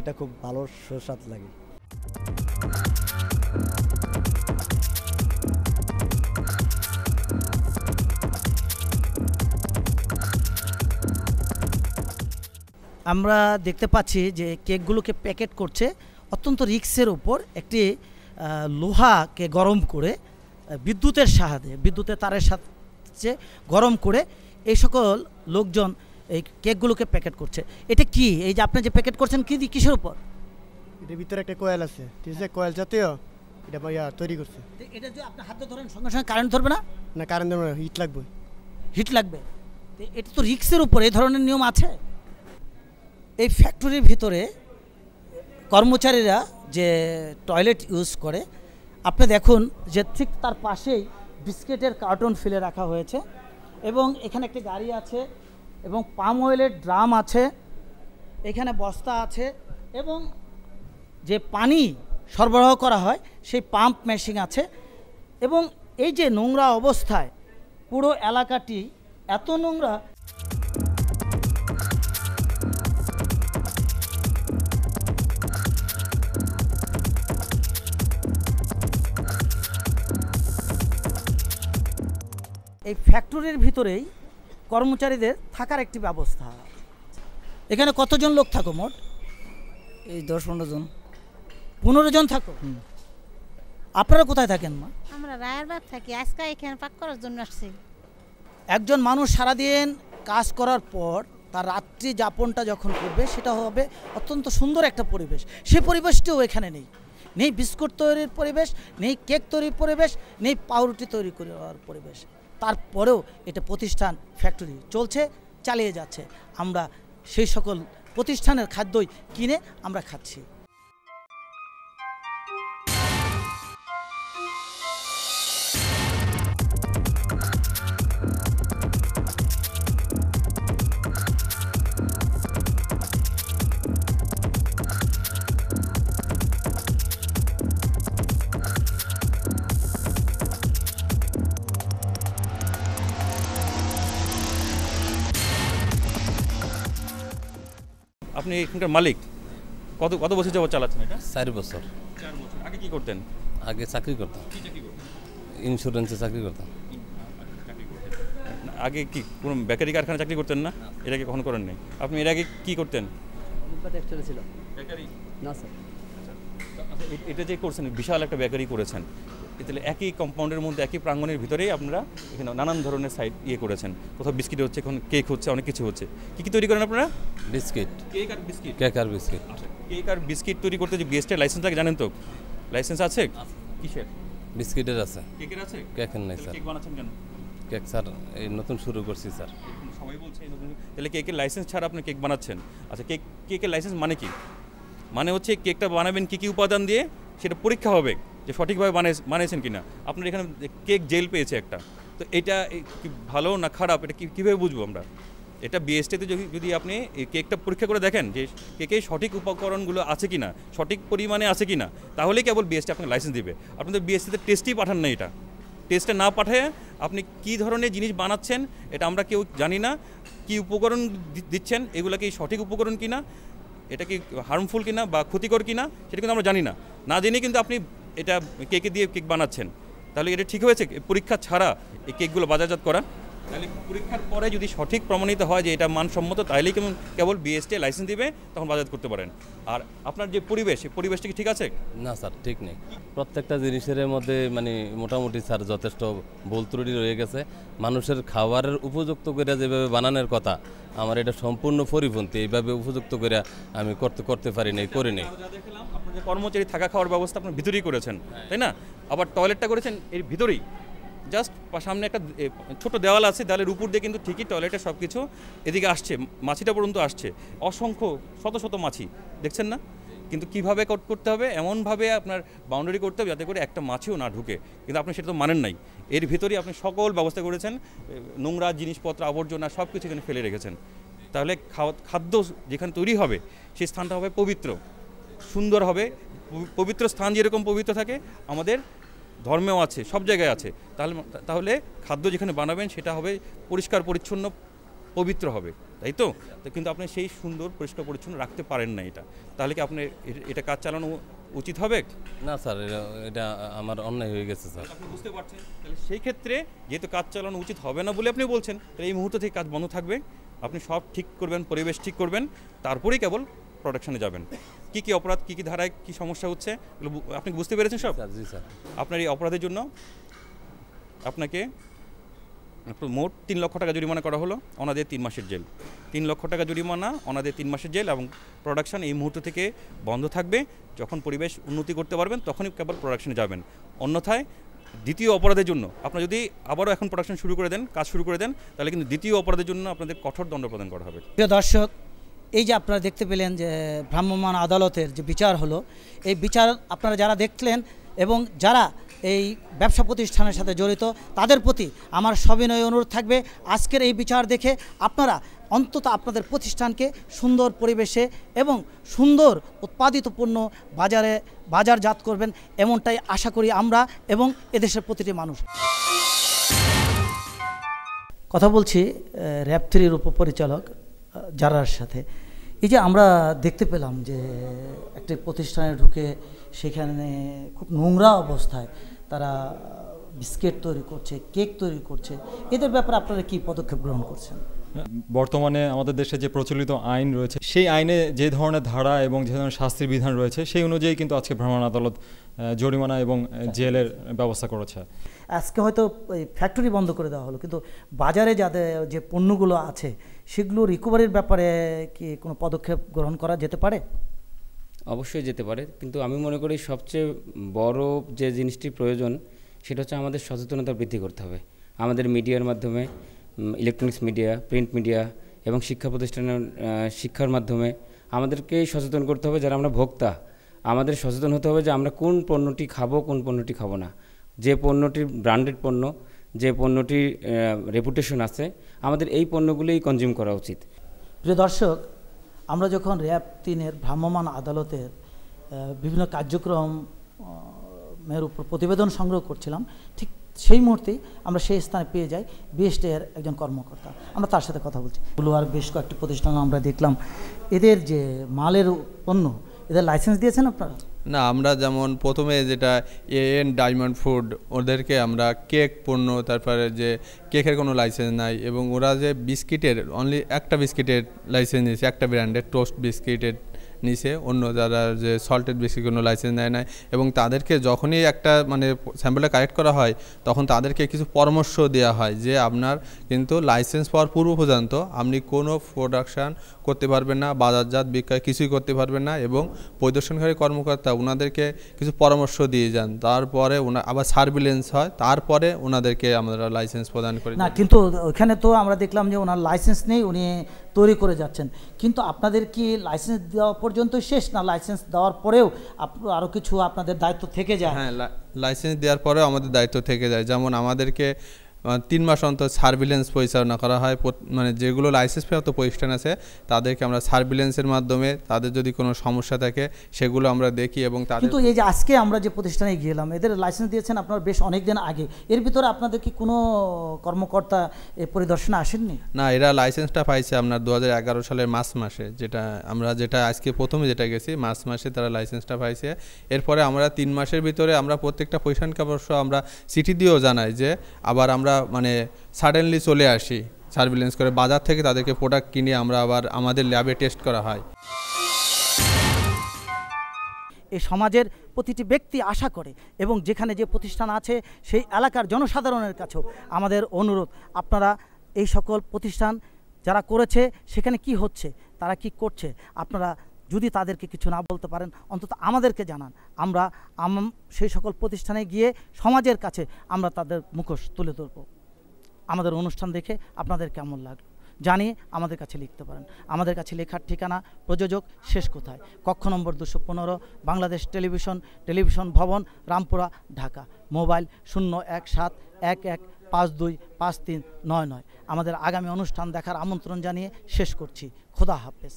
এটা খুব ভালো সুস্বাদ লাগে। আমরা দেখতে পাচ্ছি যে কেকগুলোকে প্যাকেট করছে অত্যন্ত রিস্কের উপর। একটি লোহাকে গরম করে বিদ্যুতের সাহায্যে, বিদ্যুতের তারের সাথে গরম করে এই সকল লোকজন এই কেকগুলোকে প্যাকেট করছে। এটা কি, এই যে আপনি যে প্যাকেট করছেন কি কিসের উপর? এটার ভিতরে একটা কয়েল আছে, ঠিক আছে, কয়েল জাতীয় এটা ভাইয়া তৈরি করছে। এটা যে আপনি হাতে ধরেন সঙ্গে সঙ্গে কারেন্ট ধরবে না? না, কারেন্ট ধরবে না, হিট লাগবে। হিট লাগবে। এটা তো রিস্কের উপর, এই ধরনের নিয়ম আছে। এই ফ্যাক্টরির ভিতরে কর্মচারীরা যে টয়লেট ইউজ করে, আপনি দেখুন যে ঠিক তার পাশেই বিস্কিটের কার্টন ফেলে রাখা হয়েছে এবং এখানে একটি গাড়ি আছে এবং পাম অয়েলের ড্রাম আছে, এখানে বস্তা আছে এবং যে পানি সরবরাহ করা হয় সেই পাম্প মেশিন আছে। এবং এই যে নোংরা অবস্থায় পুরো এলাকাটি এত নোংরা, এই ফ্যাক্টরির ভিতরেই কর্মচারীদের থাকার একটি ব্যবস্থা। এখানে কতজন লোক থাকো মোট? এই 10-15 জন। 15 জন থাকো। আপনারা কোথায় থাকেন মা? আমরা রায়েরবাগ থাকি, আজকে এখানে পাক করার জন্য আসছি। একজন মানুষ সারাদিন কাজ করার পর তার রাত্রি যাপনটা যখন করবে সেটা হবে অত্যন্ত সুন্দর একটা পরিবেশ। সেই পরিবেশটিও এখানে নেই। নেই বিস্কুট তৈরির পরিবেশ, নেই কেক তৈরির পরিবেশ, নেই পাউরুটি তৈরি করার পরিবেশ। তারপরেও এটা প্রতিষ্ঠান, ফ্যাক্টরি চলছে, চালিয়ে যাচ্ছে। আমরা সেই সকল প্রতিষ্ঠানের খাদ্যই কিনে আমরা খাচ্ছি। আপনি এখানকার মালিক, কত কত বছর যাবত চালাচ্ছেন এটা? 4 বছর। 4 বছর। আগে কি করতেন? আগে চাকরি করতাম। কি চাকরি করতেন? ইন্স্যুরেন্সে চাকরি করতাম। আগে কি কোনো বেকারি কারখানা চাকরি করতেন না? এর আগে কখনো করেন নাই? আপনি এর আগে কি করতেন? ছিল বেকারি না স্যার। এটা যে করছেন, বিশাল একটা বেকারি করেছেন, তাহলে একই কম্পাউন্ডের মধ্যে, একই প্রাঙ্গণের ভিতরেই আপনারা এখানে নানান ধরনের সাইড করেছেন। কোথাও বিস্কিট হচ্ছে, এখন কেক হচ্ছে, অনেক কিছু হচ্ছে। কী তৈরি করেন আপনারা? বিস্কিট, কেক আর বিস্কিট। কেক আর বিস্কিট। কেক আর বিস্কিট তৈরি করতে যে বিএসটির লাইসেন্স লাগে জানেন তো? লাইসেন্স আছে? কিসের? বিস্কিটের আছে। কেকের আছে? কেকের নাই স্যার। কেক বানাচ্ছেন কেন? কেক স্যার এই নতুন শুরু করছি স্যার। সবাই বলছে তাহলে কেকের লাইসেন্স ছাড়া আপনি কেক বানাচ্ছেন। আচ্ছা, কেকের লাইসেন্স মানে কি? মানে হচ্ছে কেকটা বানাবেন কী কী উপাদান দিয়ে, সেটা পরীক্ষা হবে যে সঠিকভাবে বানিয়েছেন কি না। আপনার এখানে কেক জেল পেয়েছে একটা, তো এটা কি ভালো না খারাপ, এটা কীভাবে বুঝবো আমরা? এটা বিএসটিতে যদি আপনি এই কেকটা পরীক্ষা করে দেখেন যে কেকে সঠিক উপকরণগুলো আছে কি না, সঠিক পরিমাণে আছে কি না, তাহলেই কেবল বিএসটি আপনাকে লাইসেন্স দিবে। আপনি তো বিএসটিতে টেস্টই পাঠান না। এটা টেস্টে না পাঠিয়ে আপনি কী ধরনের জিনিস বানাচ্ছেন এটা আমরা কেউ জানি না। কী উপকরণ দিচ্ছেন, এগুলো কি সঠিক উপকরণ কিনা, এটা কি হার্মফুল কিনা বা ক্ষতিকর কিনা, সেটা কিন্তু আমরা জানি না। না জেনে কিন্তু আপনি এটা কেকে দিয়ে কেক বানাচ্ছেন, তাহলে এটা ঠিক হয়েছে পরীক্ষা ছাড়া এই কেকগুলো বাজারজাত করা? তাহলে পরীক্ষার পরে যদি সঠিক প্রমাণিত হয় যে এটা মানসম্মত, তাহলেই কেবল বিএসটি লাইসেন্স দিবে, তখন বাজারজাত করতে পারেন। আর আপনার যে পরিবেশ, এই পরিবেশটা কি ঠিক আছে? না স্যার, ঠিক নেই। প্রত্যেকটা জিনিসের মধ্যে মানে মোটামুটি স্যার যথেষ্ট ভুল ত্রুটি রয়ে গেছে। মানুষের খাবারের উপযুক্ত করে যেভাবে বানানোর কথা, আমার এটা সম্পূর্ণ পরিপন্থী। এইভাবে উপযুক্ত করে আমি করতে পারি নাই, করি নাই। আপনার যে কর্মচারী থাকা খাওয়ার ব্যবস্থা আপনার ভিতরেই করেছেন, তাই না? আবার টয়লেটটা করেছেন এর ভিতরেই, জাস্ট সামনে একটা ছোট দেওয়াল আছে, দেওয়ালের উপর দিয়ে কিন্তু ঠিকই টয়লেটে সব কিছু এদিকে আসছে, মাছিটা পর্যন্ত আসছে। অসংখ্য শত শত মাছি দেখছেন না? কিন্তু কিভাবে করতে হবে, এমনভাবে আপনার বাউন্ডারি করতে হবে যাতে করে একটা মাছিও না ঢুকে, কিন্তু আপনি সেটা তো মানেন নাই। এর ভিতরেই আপনি সকল ব্যবস্থা করেছেন, নোংরা জিনিসপত্র, আবর্জনা সব কিছু এখানে ফেলে রেখেছেন। তাহলে খাদ্য যেখানে তৈরি হবে সেই স্থানটা হবে পবিত্র, সুন্দর হবে। পবিত্র স্থান যেরকম পবিত্র থাকে, আমাদের ধর্মেও আছে, সব জায়গায় আছে। তাহলে খাদ্য যেখানে বানাবেন সেটা হবে পরিষ্কার পরিচ্ছন্ন, পবিত্র হবে। তাই তো? তো কিন্তু আপনি সেই সুন্দর পরিষ্কার পরিচ্ছন্ন রাখতে পারেন না এটা, তাহলে কি আপনি এটা কাজ চালানো উচিত হবে? না স্যার, এটা আমার অন্যায় হয়ে গেছে স্যার। আপনি বুঝতে পারছেন? তাহলে সেই ক্ষেত্রে যেহেতু কাজ চালানো উচিত হবে না বলে আপনি বলছেন, তাহলে এই মুহূর্ত থেকে কাজ বন্ধ থাকবে। আপনি সব ঠিক করবেন, পরিবেশ ঠিক করবেন, তারপরেই কেবল প্রোডাকশনে যাবেন। কি কি অপরাধ, কি কি ধারায় কি সমস্যা হচ্ছে আপনি বুঝতে পেরেছেন সব? জি স্যার। আপনার এই অপরাধের জন্য আপনাকে মোট 3 লক্ষ টাকা জরিমানা করা হলো, ওনাদের 3 মাসের জেল। 3 লক্ষ টাকা জরিমানা, ওনাদের 3 মাসের জেল, এবং প্রোডাকশন এই মুহূর্ত থেকে বন্ধ থাকবে। যখন পরিবেশ উন্নতি করতে পারবেন তখনই কেবল প্রোডাকশনে যাবেন। অন্যথায় দ্বিতীয় অপরাধের জন্য আপনারা যদি আবারও এখন প্রোডাকশন শুরু করে দেন, কাজ শুরু করে দেন, তাহলে কিন্তু দ্বিতীয় অপরাধের জন্য আপনাদের কঠোর দণ্ড প্রদান করা হবে। প্রিয় দর্শক, এই যে আপনারা দেখতে পেলেন যে ভ্রাম্যমাণ আদালতের যে বিচার হলো, এই বিচার আপনারা যারা দেখলেন এবং যারা এই ব্যবসা প্রতিষ্ঠানের সাথে জড়িত তাদের প্রতি আমার সবিনয় অনুরোধ থাকবে, আজকের এই বিচার দেখে আপনারা অন্তত আপনাদের প্রতিষ্ঠানকে সুন্দর পরিবেশে এবং সুন্দর উৎপাদিত পণ্য বাজারজাত করবেন, এমনটাই আশা করি আমরা এবং এদেশের প্রতিটি মানুষ। কথা বলছি র‍্যাব 3-র উপপরিচালক জারার সাথে। এই যে আমরা দেখতে পেলাম যে একটি প্রতিষ্ঠানে ঢুকে সেখানে খুব নোংরা অবস্থায় তারা বিস্কিট তৈরি করছে, কেক তৈরি করছে, এদের ব্যাপারে আপনারা কি পদক্ষেপ গ্রহণ করছেন? বর্তমানে আমাদের দেশে যে প্রচলিত আইন রয়েছে, সেই আইনে যে ধরনের ধারা এবং যে ধরনের শাস্তির বিধান রয়েছে, সেই অনুযায়ী কিন্তু আজকে ভ্রাম্যমাণ আদালত জরিমানা এবং জেলের ব্যবস্থা করেছে। আজকে হয়তো ফ্যাক্টরি বন্ধ করে দেওয়া হলো, কিন্তু বাজারে যাদের যে পণ্যগুলো আছে সেগুলো রিকভারির ব্যাপারে কি কোনো পদক্ষেপ গ্রহণ করা যেতে পারে? অবশ্যই যেতে পারে, কিন্তু আমি মনে করি সবচেয়ে বড় যে জিনিসটি প্রয়োজন সেটা হচ্ছে আমাদের সচেতনতা বৃদ্ধি করতে হবে। আমাদের মিডিয়ার মাধ্যমে, ইলেকট্রনিক্স মিডিয়া, প্রিন্ট মিডিয়া এবং শিক্ষা প্রতিষ্ঠানের শিক্ষার মাধ্যমে আমাদেরকেই সচেতন করতে হবে। যারা আমরা ভোক্তা, আমাদের সচেতন হতে হবে যে আমরা কোন পণ্যটি খাবো, কোন পণ্যটি খাবো না। যে পণ্যটির ব্র্যান্ডেড পণ্য, যে পণ্যটির রেপুটেশন আছে, আমাদের এই পণ্যগুলোই কনজিউম করা উচিত। প্রিয় দর্শক, আমরা যখন র‍্যাব 3-এর ভ্রাম্যমাণ আদালতের বিভিন্ন কার্যক্রমের উপর প্রতিবেদন সংগ্রহ করছিলাম, ঠিক সেই মুহূর্তেই আমরা সেই স্থানে পেয়ে যাই বিএসটি-এর একজন কর্মকর্তা। আমরা তার সাথে কথা বলছি। আর বেশ কয়েকটি প্রতিষ্ঠান আমরা দেখলাম, এদের যে মালের পণ্য, এদের লাইসেন্স দিয়েছেন আপনারা? না, আমরা যেমন প্রথমে যেটা AN ডায়মন্ড ফুড, ওদেরকে আমরা কেক পণ্য, তারপরে যে কেকের কোনো লাইসেন্স নাই, এবং ওরা যে বিস্কিটের অনলি একটা বিস্কিটের লাইসেন্স নিয়েছে, একটা ব্র্যান্ডের টোস্ট বিস্কিটের নিচে, অন্য যারা যে সল্টেড বিস্কিট কোনো লাইসেন্স নেয় নাই। এবং তাদেরকে যখনই একটা মানে স্যাম্পলটা কালেক্ট করা হয়, তখন তাদেরকে কিছু পরামর্শ দেওয়া হয় যে আপনার কিন্তু লাইসেন্স পাওয়ার পূর্ব পর্যন্ত আপনি কোনো প্রোডাকশান করতে পারবেন না, বাজারজাত বিক্রয় কিছুই করতে পারবেন না। এবং পরিদর্শনকারী কর্মকর্তা ওনাদেরকে কিছু পরামর্শ দিয়ে যান, তারপরে আবার সার্ভিলেন্স হয়, তারপরে ওনাদেরকে আমরা লাইসেন্স প্রদান করি। না, কিন্তু ওখানে তো আমরা দেখলাম যে ওনার লাইসেন্স নেই, উনি তৈরি করে যাচ্ছেন। কিন্তু আপনাদের কি লাইসেন্স দেওয়া পর্যন্ত শেষ, না লাইসেন্স দেওয়ার পরেও আরও কিছু আপনাদের দায়িত্ব থেকে যায়? হ্যাঁ, লাইসেন্স দেওয়ার পরেও আমাদের দায়িত্ব থেকে যায়। যেমন আমাদেরকে 3 মাস অন্তর সার্ভিলেন্স পরিচালনা করা হয়। মানে যেগুলো লাইসেন্স প্রাপ্ত প্রতিষ্ঠান আছে তাদেরকে আমরা সার্ভিলেন্সের মাধ্যমে তাদের যদি কোনো সমস্যা থাকে সেগুলো আমরা দেখি। এবং কিন্তু এই যে আজকে আমরা যে প্রতিষ্ঠানে গেলাম, এদের লাইসেন্স দিয়েছেন আপনারা বেশ অনেক দিন আগে, এর ভিতরে আপনাদের কি কোনো কর্মকর্তা পরিদর্শনে আসেননি? না, এরা লাইসেন্সটা পাইছে আপনার 2011 সালের মার্চ মাসে, যেটা আজকে প্রথমে যেটা গেছি মার্চ মাসে তারা লাইসেন্সটা পাইছে। এরপরে আমরা 3 মাসের ভিতরে আমরা প্রত্যেকটা প্রতিষ্ঠানকে অবশ্য আমরা চিঠি দিয়েও জানাই যে আবার আমরা মানে সাডেনলি চলে আসি সার্ভিলেন্স করে, বাজার থেকে তাদেরকে প্রোডাক্ট কিনে আমরা আবার আমাদের ল্যাবে টেস্ট করা হয়। এই সমাজের প্রতিটি ব্যক্তি আশা করে, এবং যেখানে যে প্রতিষ্ঠান আছে সেই এলাকার জনসাধারণের কাছেও আমাদের অনুরোধ, আপনারা এই সকল প্রতিষ্ঠান যারা করেছে সেখানে কি হচ্ছে, তারা কি করছে, আপনারা যদি তাদেরকে কিছু না বলতে পারেন অন্তত আমাদেরকে জানান। আমরা সেই সকল প্রতিষ্ঠানে গিয়ে সমাজের কাছে আমরা তাদের মুখোশ তুলে ধরব। আমাদের অনুষ্ঠান দেখে আপনাদের কেমন লাগলো জানিয়ে আমাদের কাছে লিখতে পারেন। আমাদের কাছে লেখার ঠিকানা প্রযোজক শেষ কোথায়, কক্ষ নম্বর 215, বাংলাদেশ টেলিভিশন ভবন, রামপুরা, ঢাকা। মোবাইল 01711525399। আমাদের আগামী অনুষ্ঠান দেখার আমন্ত্রণ জানিয়ে শেষ করছি। খোদা হাফেজ।